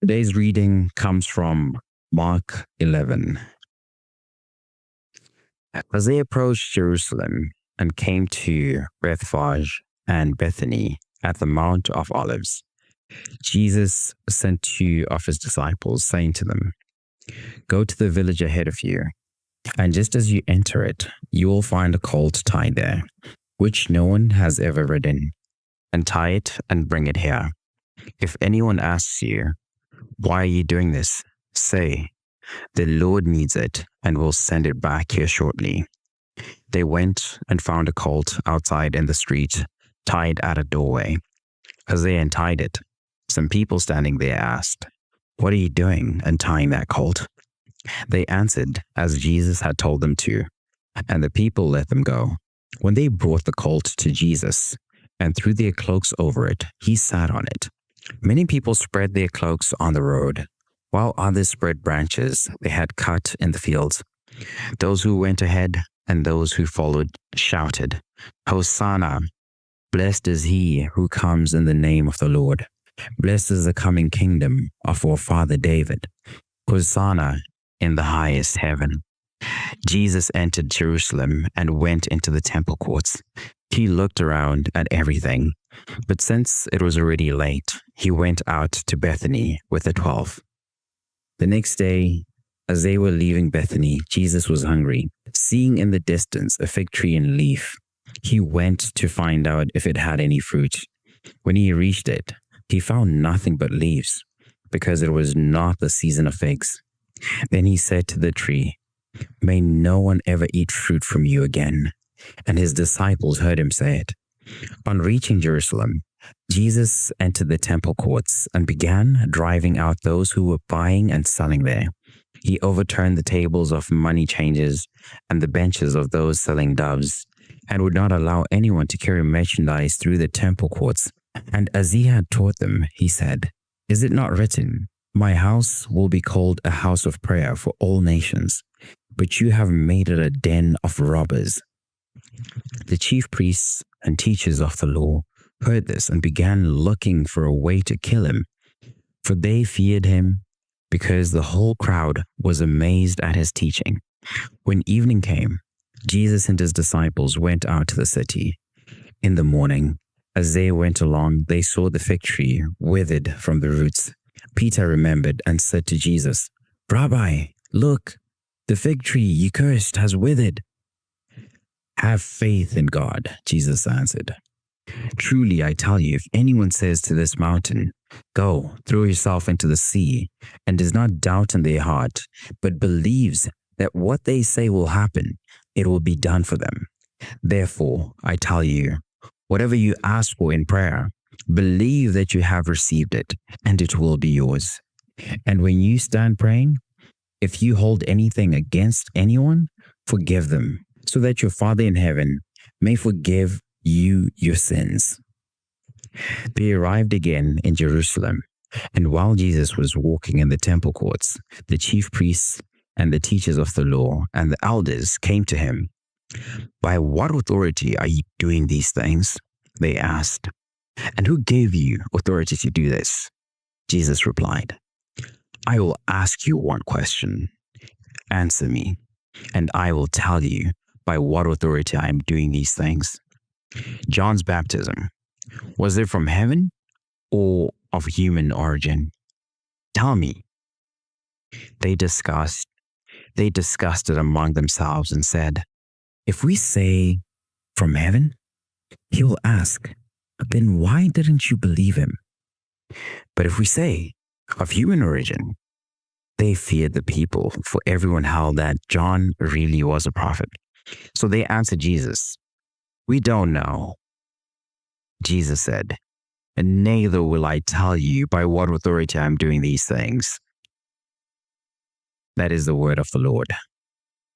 Today's reading comes from Mark 11. As they approached Jerusalem and came to Bethphage and Bethany at the Mount of Olives, Jesus sent 2 of his disciples, saying to them, "Go to the village ahead of you, and just as you enter it, you will find a colt tied there, which no one has ever ridden. Untie it and bring it here. If anyone asks you, 'Why are you doing this?' say, 'The Lord needs it and will send it back here shortly.'" They went and found a colt outside in the street, tied at a doorway. As they untied it, some people standing there asked, "What are you doing untying that colt?" They answered as Jesus had told them to, and the people let them go. When they brought the colt to Jesus and threw their cloaks over it, he sat on it. Many people spread their cloaks on the road, while others spread branches they had cut in the fields. Those who went ahead and those who followed shouted, "Hosanna! Blessed is he who comes in the name of the Lord. Blessed is the coming kingdom of our father David. Hosanna in the highest heaven." Jesus entered Jerusalem and went into the temple courts. He looked around at everything, but since it was already late, he went out to Bethany with the 12. The next day, as they were leaving Bethany, Jesus was hungry. Seeing in the distance a fig tree in leaf, he went to find out if it had any fruit. When he reached it, he found nothing but leaves, because it was not the season of figs. Then he said to the tree, "May no one ever eat fruit from you again." And his disciples heard him say it. On reaching Jerusalem, Jesus entered the temple courts and began driving out those who were buying and selling there. He overturned the tables of money changers and the benches of those selling doves, and would not allow anyone to carry merchandise through the temple courts. And as he had taught them, he said, "Is it not written, 'My house will be called a house of prayer for all nations,' but you have made it a den of robbers." The chief priests and teachers of the law heard this and began looking for a way to kill him, for they feared him, because the whole crowd was amazed at his teaching. When evening came, Jesus and his disciples went out to the city. In the morning, as they went along, they saw the fig tree withered from the roots. Peter remembered and said to Jesus, "Rabbi, look, the fig tree you cursed has withered." "Have faith in God," Jesus answered. "Truly, I tell you, if anyone says to this mountain, 'Go, throw yourself into the sea,' and does not doubt in their heart, but believes that what they say will happen, it will be done for them. Therefore, I tell you, whatever you ask for in prayer, believe that you have received it, and it will be yours. And when you stand praying, if you hold anything against anyone, forgive them, so that your Father in heaven may forgive you your sins." They arrived again in Jerusalem, and while Jesus was walking in the temple courts, the chief priests and the teachers of the law and the elders came to him. "By what authority are you doing these things?" they asked. "And who gave you authority to do this?" Jesus replied, "I will ask you one question. Answer me, and I will tell you by what authority I am doing these things. John's baptism, was it from heaven or of human origin? Tell me." They discussed it among themselves and said, "If we say from heaven, he will ask, 'Then why didn't you believe him?' But if we say of human origin," they feared the people, for everyone held that John really was a prophet. So they answered Jesus, "We don't know." Jesus said, "And neither will I tell you by what authority I am doing these things." That is the word of the Lord.